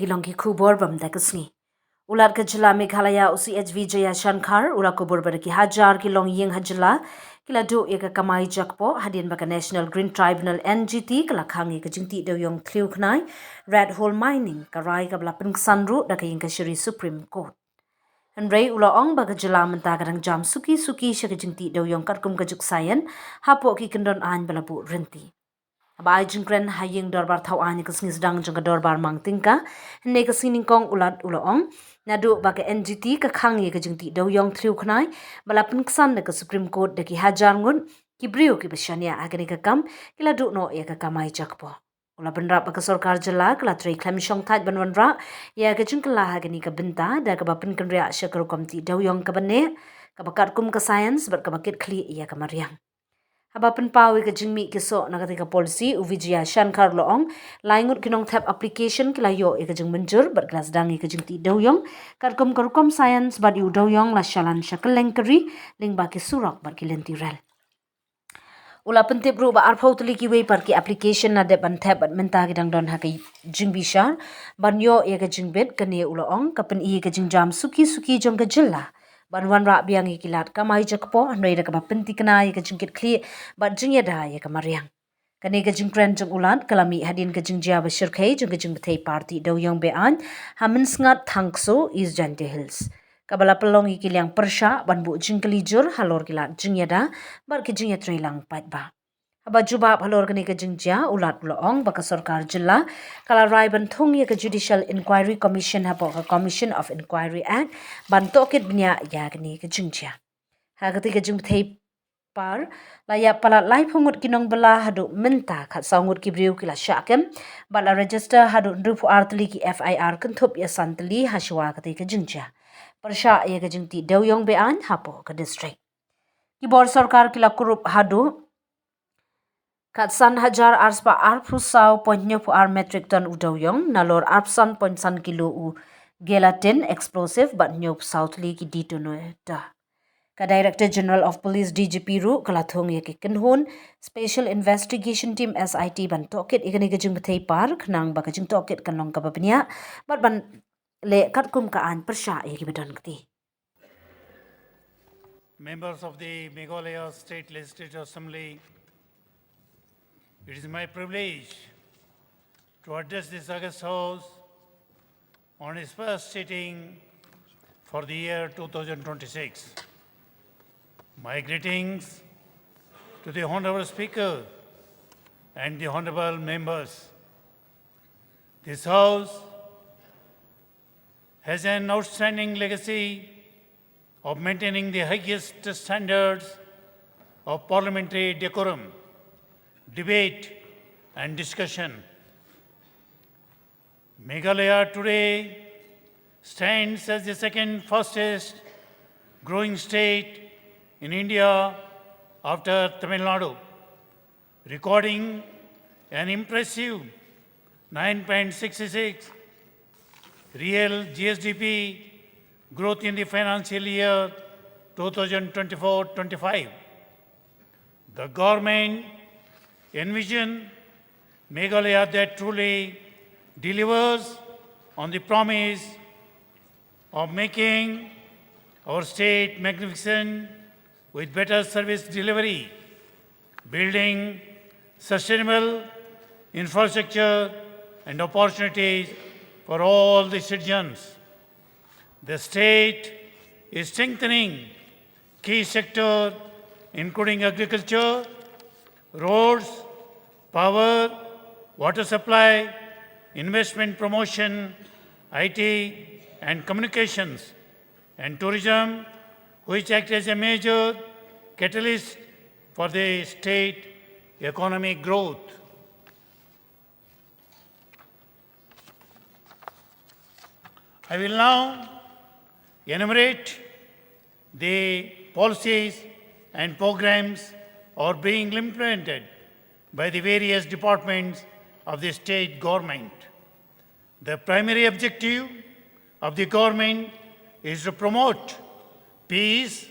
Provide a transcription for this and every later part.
Ilongki kubor bamdakasni. Ulat ke jela Meghalaya UCHV Jaya Shankar ula kubur berki hajar ki longiing hajela kila do eka kamai jakpo hadien baka National Green Tribunal NGT kala khang eka jingti do yong tliu knai red hole mining karai kabla pengsanru daka yingka shiri Supreme Court. Henry ula ong baka jela menta kadang jam suki shaka jingti do yong katkum kajuk sayan hapo ki kendon an balabu renti. Abai jingkren haying dorbar tau ani ke sini sedang jengka dorbar mang tingka hene ke sini kong ulat ulaong nadu bagi NGT ke khang ye ke jengti do yong triu knai bala pengkesan ke Supreme Court de ki hajar ngun ki brio ki besyania agani ke kam kila du no ye ke kamai jakpo ula benra bagi sorkar jela kila tri klem syong tat banwanra ye ke jengkela agani ke benta da ke bapen kenria syakru komti do yong ke bene ke bakat kum ke sains ber ke bakit kli ye ke mariang Haba penpawi ke jingmi kiso na ketika polisi Uvijaya Shankar loong laingut kinong tap application kila yo ke jing menjur berkelas dangi ke jing ti doyong karkum karukom science badi udoyong la shalan shakeleng keri ling baki surak bar kilenti rel. Ula pentip ru ba arpau tuli kiwe par ki application na de ban tap bat menta kidang don ha ke jing bishar ban yo ke jing bet kene uloong kapen i ke jing jam suki jong ke jela. Banwan rak biang ikilat kamai jakpo andai da kaba penti kena ke jingkit kli bat jingya da ya kamariang kane ke jingkren jeng ulat kalami hadin ke jingjia bashir khai jeng ke jing bethai party do yong bean hamin sngat thangso is jante hills kabala pelong ikilyang persha banbu jingkeli jur halor kilat jingya da bar ke jingya trilang pat ba Aba jubab halor kene ke jingjia ulat uloong baka sorkar jilla kala rai bantung ye ke Judicial Inquiry Commission hapo ke Commission of Inquiry Act bantokit bnya ya kene ke jingjia. Ha ketika jing thei par layak pala lai pungut kinong bela hadu menta khat sangut kibriu kila syakem bala register hadu nrupu artli ki FIR kentup ya santli haswa ketika jingjia. Persya ye ke jingti doyong bean hapo ke district. Kibor sorkar kila kurup hadu Katsan hajar arspa arpusau pointnya pu metric ton udoyong nalor arpsan pointsan kilo u gelatin explosive but nyop southly ki ditono da. Ka Director General of Police DGP ru kalathong ye ki kenhun Special Investigation Team SIT ban tokit ikani ke jing bethai par khnang ba ke jing tokit kan long ka babnya bat ban le katkum ka an persya ye ki bedon kti. Members of the Meghalaya State Legislative Assembly, it is my privilege to address this August House on its first sitting for the year 2026. My greetings to the Honourable Speaker and the Honourable Members. This House has an outstanding legacy of maintaining the highest standards of parliamentary decorum, debate and discussion. Meghalaya today stands as the second fastest growing state in India after Tamil Nadu, recording an impressive 9.66 real GSDP growth in the financial year 2024-25. The government envision Meghalaya that truly delivers on the promise of making our state magnificent with better service delivery, building sustainable infrastructure and opportunities for all the citizens. The state is strengthening key sectors including agriculture, roads, power, water supply, investment promotion, IT and communications, and tourism, which act as a major catalyst for the state economic growth. I will now enumerate the policies and programs are being implemented by the various departments of the state government. The primary objective of the government is to promote peace,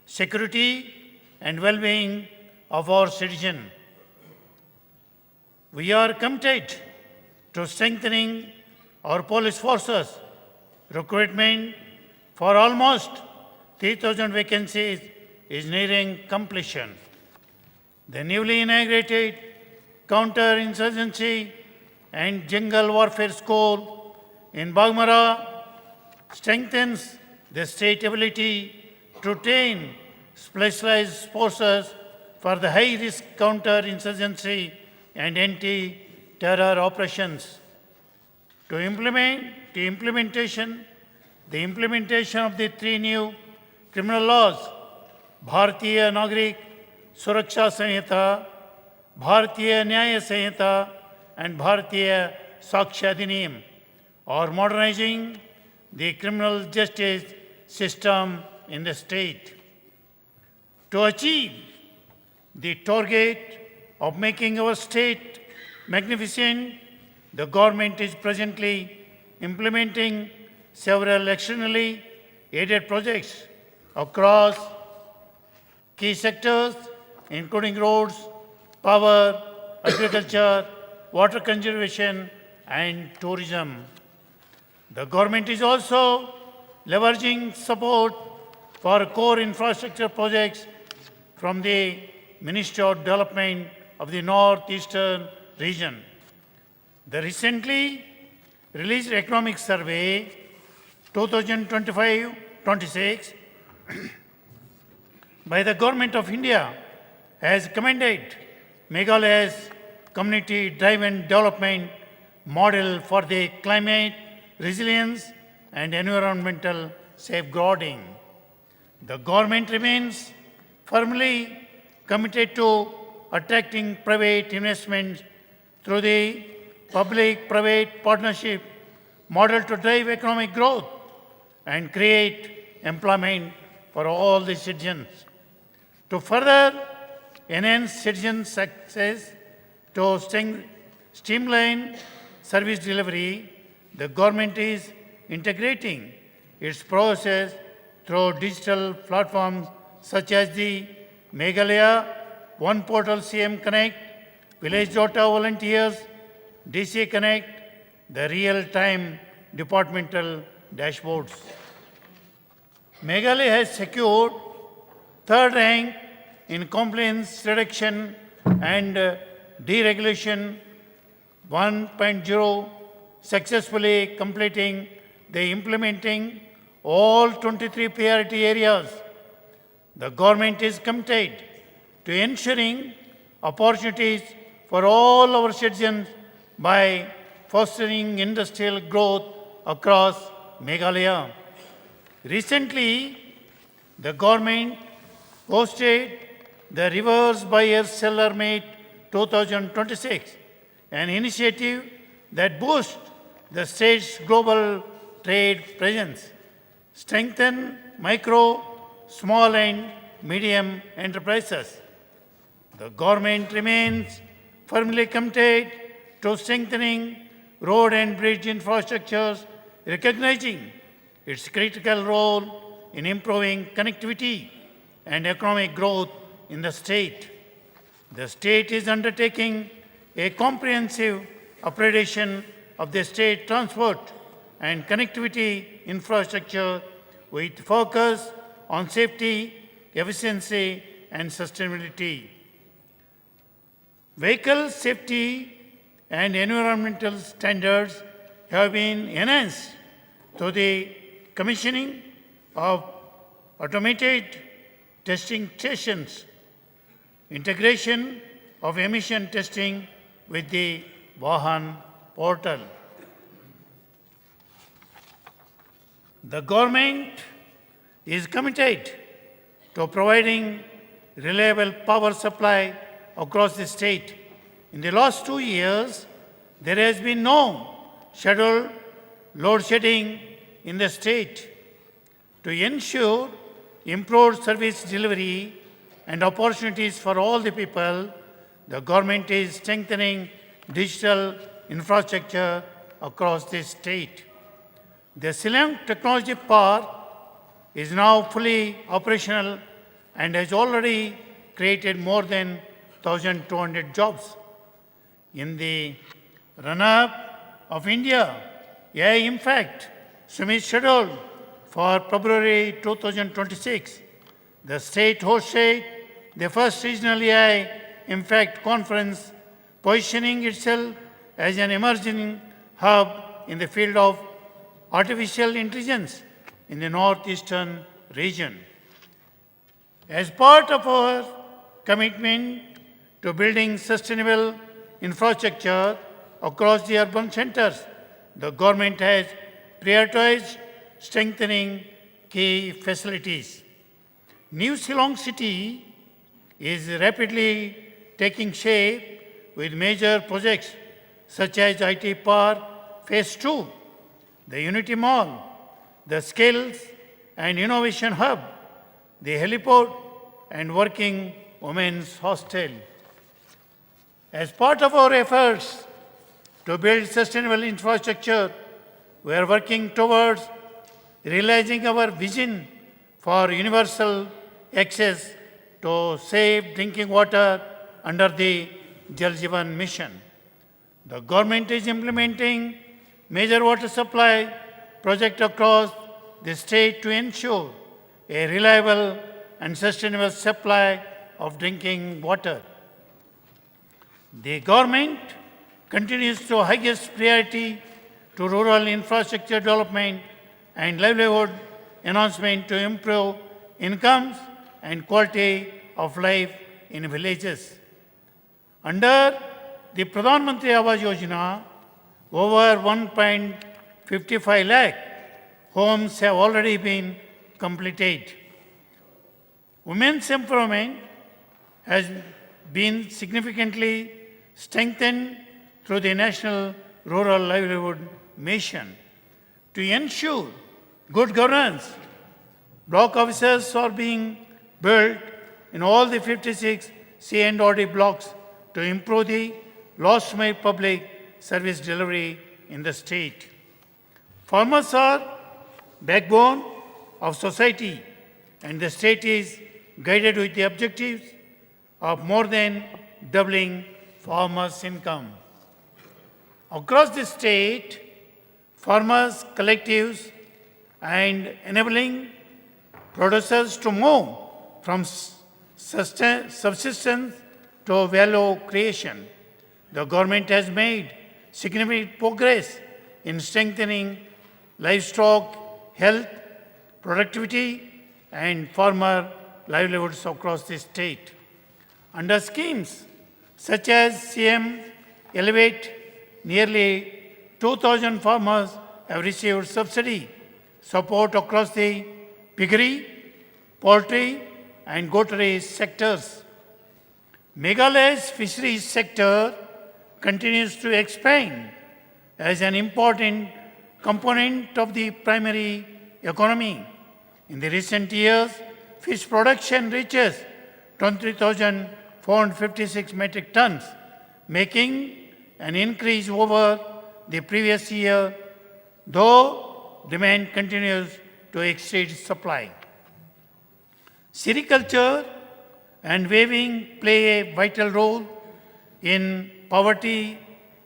security, and well-being of our citizens. We are committed to strengthening our police forces. Recruitment for almost 3,000 vacancies is nearing completion. The newly inaugurated Counter-Insurgency and Jungle Warfare School in Bagmara strengthens the state ability to train specialized forces for the high-risk counter-insurgency and anti-terror operations. The implementation of the three new criminal laws, Bharatiya Nagrik Suraksha Sanhita, Bharatiya Nyaya Sanhita, and Bharatiya Sakshya Adhiniyam, are modernizing the criminal justice system in the state. To achieve the target of making our state magnificent, the government is presently implementing several externally aided projects across key sectors, including roads, power, agriculture, water conservation, and tourism. The government is also leveraging support for core infrastructure projects from the Ministry of Development of the Northeastern region. The recently released Economic Survey 2025-26 by the Government of India has commended Meghalaya's community-driven development model for the climate resilience and environmental safeguarding. The government remains firmly committed to attracting private investments through the public-private partnership model to drive economic growth and create employment for all the citizens. To further enhance citizen success, to streamline service delivery, the government is integrating its process through digital platforms such as the Meghalaya One Portal CM Connect, Village Data Volunteers, DC Connect, the real-time departmental dashboards. Meghalaya has secured third rank in complaints reduction and deregulation 1.0, successfully completing the implementing all 23 priority areas. The government is committed to ensuring opportunities for all our citizens by fostering industrial growth across Meghalaya. Recently, the government hosted the Reverse Buyer Seller Meet 2026, an initiative that boosts the state's global trade presence, strengthen micro, small and medium enterprises. The government remains firmly committed to strengthening road and bridge infrastructures, recognizing its critical role in improving connectivity and economic growth in the state. The state is undertaking a comprehensive upgradation of the state transport and connectivity infrastructure with focus on safety, efficiency, and sustainability. Vehicle safety and environmental standards have been enhanced through the commissioning of automated testing stations, integration of emission testing with the Vahan portal. The government is committed to providing reliable power supply across the state. In the last 2 years, there has been no scheduled load shedding in the state. To ensure improved service delivery and opportunities for all the people, the government is strengthening digital infrastructure across the state. The Silang Technology Park is now fully operational and has already created more than 1,200 jobs. In the run-up of India impact summit scheduled for February 2026. The state hosted the first regional AI Impact Conference, positioning itself as an emerging hub in the field of artificial intelligence in the northeastern region. As part of our commitment to building sustainable infrastructure across the urban centers, the government has prioritized strengthening key facilities. New Shillong City is rapidly taking shape with major projects such as IT Park Phase 2, the Unity Mall, the Skills and Innovation Hub, the heliport, and working women's hostel. As part of our efforts to build sustainable infrastructure, we are working towards realizing our vision for universal access to safe drinking water under the Jal Jeevan mission. The government is implementing major water supply projects across the state to ensure a reliable and sustainable supply of drinking water. The government continues to highest priority to rural infrastructure development and livelihood enhancement to improve incomes and quality of life in villages. Under the Pradhan Mantri Awas Yojana, over 1.55 lakh homes have already been completed. Women's empowerment has been significantly strengthened through the National Rural Livelihood Mission. To ensure good governance, block offices are being built in all the 56 C&OD blocks to improve the last mile public service delivery in the state. Farmers are backbone of society, and the state is guided with the objectives of more than doubling farmers' income. Across the state, farmers, collectives, and enabling producers to move from subsistence to value creation. The government has made significant progress in strengthening livestock health, productivity, and farmer livelihoods across the state. Under schemes such as CM Elevate, nearly 2,000 farmers have received subsidy support across the piggery, poultry, and goatry sectors. Meghalaya's fisheries sector continues to expand as an important component of the primary economy. In the recent years, fish production reaches 23,456 metric tons, making an increase over the previous year, though demand continues to exceed supply. Sericulture and weaving play a vital role in poverty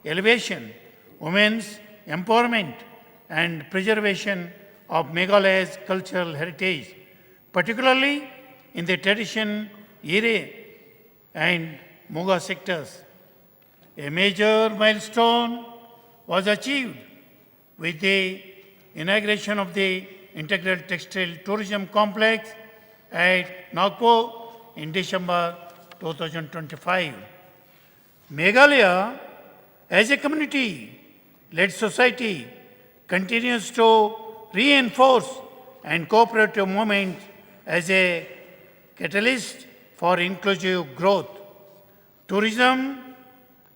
elevation, women's empowerment, and preservation of Meghalaya's cultural heritage, particularly in the tradition, Ire, and Muga sectors. A major milestone was achieved with the inauguration of the Integral Textile Tourism Complex at Nagpur in December 2025. Meghalaya, as a community-led society, continues to reinforce and cooperative movement as a catalyst for inclusive growth. Tourism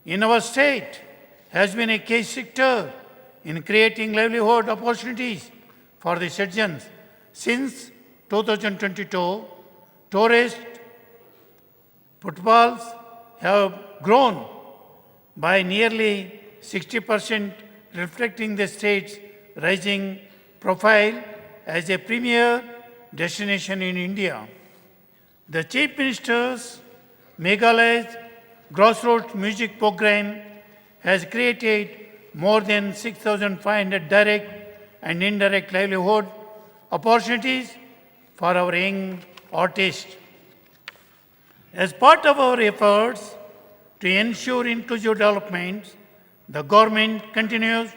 in our state has been a key sector in creating livelihood opportunities for the citizens. Since 2022, tourist footfalls have grown by nearly 60%, reflecting the state's rising profile as a premier destination in India. The Chief Minister's Meghalaya's grassroots music program has created more than 6,500 direct and indirect livelihood opportunities for our young artists. As part of our efforts to ensure inclusive development, the government continues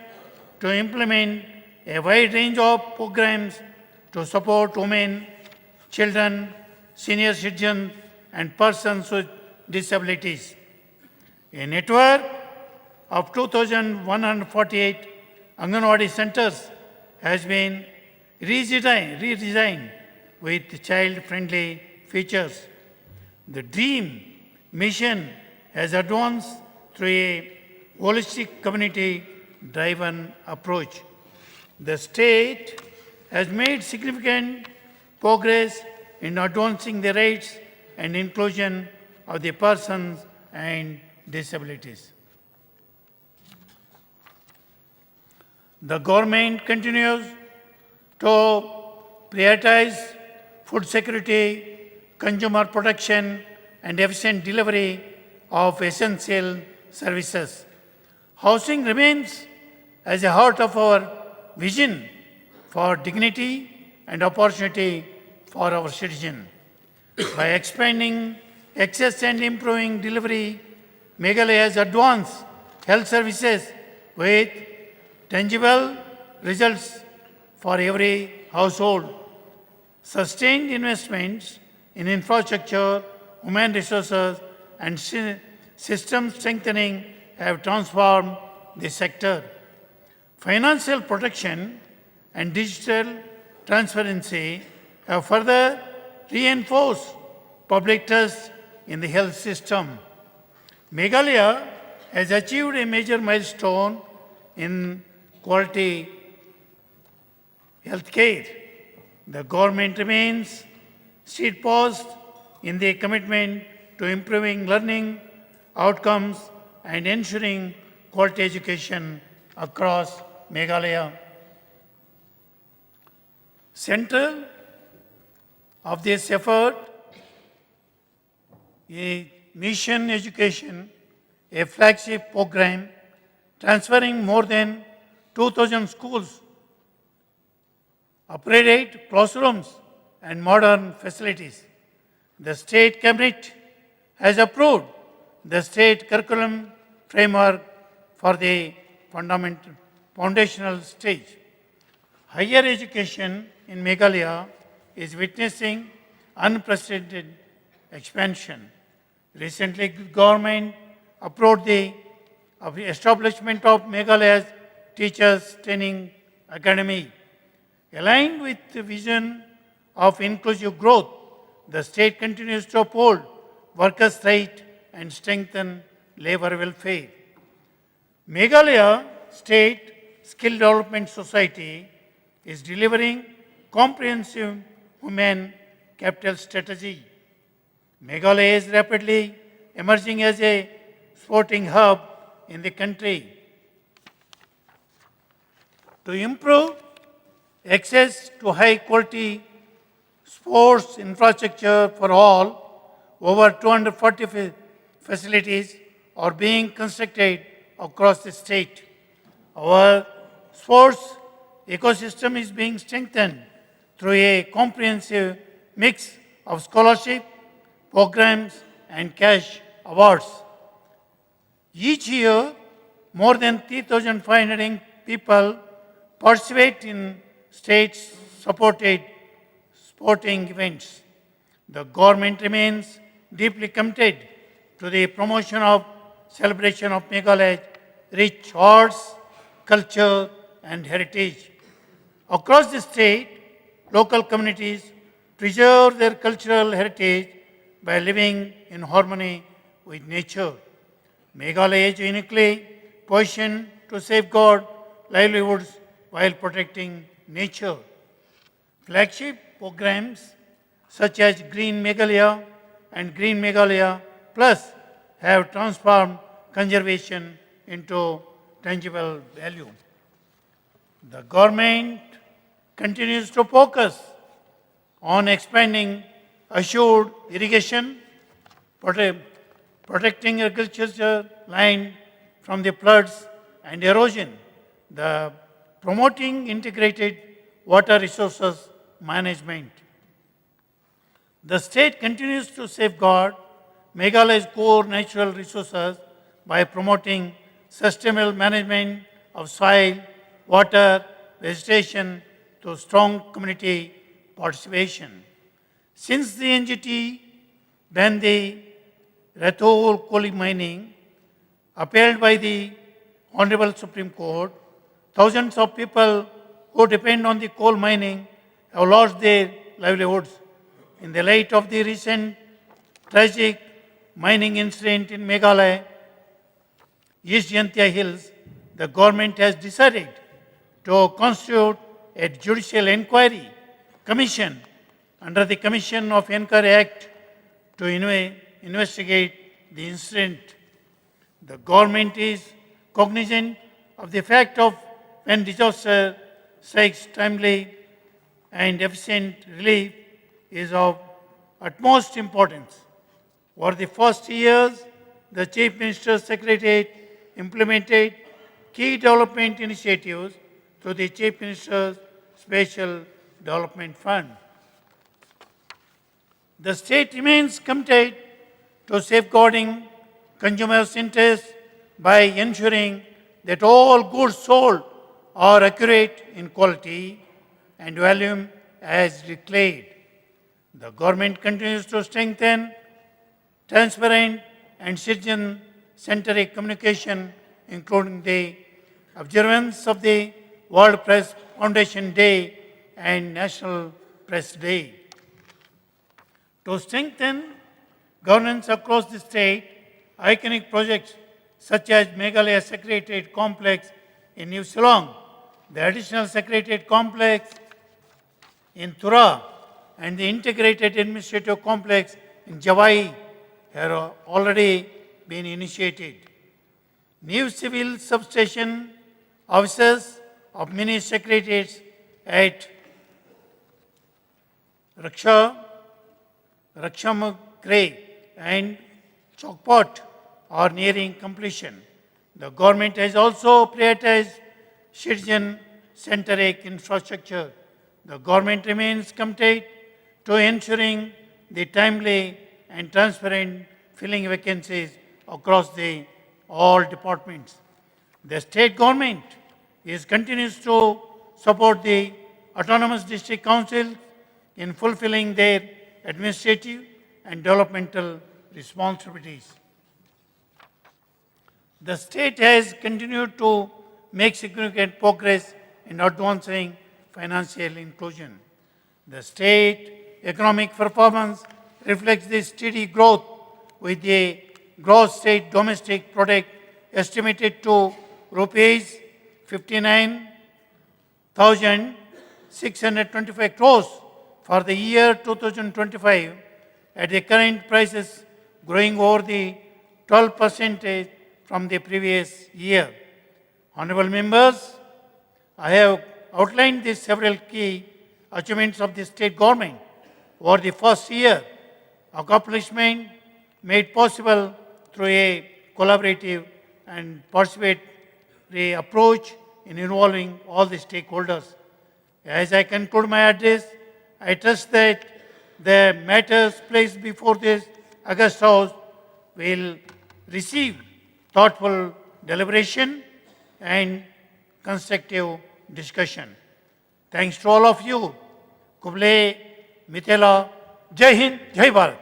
to implement a wide range of programs to support women, children, senior citizens, and persons with disabilities. A network of 2,148 Anganwadi centers has been redesigned with child-friendly features. The DREAM mission has advanced through a holistic community-driven approach. The state has made significant progress in advancing the rights and inclusion of the persons and disabilities. The government continues to prioritize food security, consumer protection, and efficient delivery of essential services. Housing remains as the heart of our vision for dignity and opportunity for our citizens. By expanding access and improving delivery, Meghalaya has advanced health services with tangible results for every household. Sustained investments in infrastructure, human resources, and system strengthening have transformed the sector. Financial protection and digital transparency have further reinforced public trust in the health system. Meghalaya has achieved a major milestone in quality healthcare. The government remains steadfast in their commitment to improving learning outcomes and ensuring quality education across Meghalaya. Central of this effort is Mission Education, a flagship program transferring more than 2,000 schools, upgraded classrooms, and modern facilities. The State Cabinet has approved the state curriculum framework for the foundational stage. Higher education in Meghalaya is witnessing unprecedented expansion. Recently, government approved the establishment of Meghalaya's Teachers Training Academy. Aligned with the vision of inclusive growth, the state continues to uphold workers' rights and strengthen labor welfare. Meghalaya State Skill Development Society is delivering comprehensive human capital strategy. Meghalaya is rapidly emerging as a sporting hub in the country. To improve access to high quality sports infrastructure for all, over 240 facilities are being constructed across the state. Our sports ecosystem is being strengthened through a comprehensive mix of scholarship, programs, and cash awards. Each year, more than 3,500 people participate in state-supported sporting events. The government remains deeply committed to the promotion of celebration of Meghalaya's rich arts, culture, and heritage. Across the state, local communities preserve their cultural heritage by living in harmony with nature. Meghalaya is uniquely positioned to safeguard livelihoods while protecting nature. Flagship programs such as Green Meghalaya and Green Meghalaya Plus have transformed conservation into tangible value. The government continues to focus on expanding assured irrigation, protecting agriculture land from the floods, and erosion, the promoting integrated water resources management. The state continues to safeguard Meghalaya's core natural resources by promoting sustainable management of soil, water, vegetation through strong community participation. Since the NGT banned the Rathore coal mining, upheld by the Honorable Supreme Court, thousands of people who depend on the coal mining have lost their livelihoods. In the light of the recent tragic mining incident in Meghalaya, East Jantia Hills, the government has decided to constitute a judicial inquiry commission under the Commission of Inquiry Act to investigate the incident. The government is cognizant of the fact of when disaster strikes, timely and efficient relief is of utmost importance. For the first years, the Chief Minister's Secretariat implemented key development initiatives through the Chief Minister's Special Development Fund. The state remains committed to safeguarding consumers' interests by ensuring that all goods sold are accurate in quality and volume as declared. The government continues to strengthen transparent and citizen-centric communication, including the observance of the World Press Foundation Day and National Press Day. To strengthen governance across the state, iconic projects such as Meghalaya Secretariat Complex in New Shillong, the additional Secretariat Complex in Tura, and the Integrated Administrative Complex in Javai have already been initiated. New civil substation offices of many secretariats at Rakshamagre and Chokpot are nearing completion. The government has also prioritized citizen-centric infrastructure. The government remains committed to ensuring the timely and transparent filling vacancies across all departments. The state government continues to support the autonomous district councils in fulfilling their administrative and developmental responsibilities. The state has continued to make significant progress in advancing financial inclusion. The state economic performance reflects this steady growth with the gross state domestic product estimated to rupees 59,625 crores for the year 2025 at the current prices growing over the 12% from the previous year. Honorable members, I have outlined the several key achievements of the state government over the first year, accomplishment made possible through a collaborative and participatory approach in involving all the stakeholders. As I conclude my address, I trust that the matters placed before this August House will receive thoughtful deliberation and constructive discussion. Thanks to all of you. Kuble, Mithila, Jai Hind, Jai Bharat.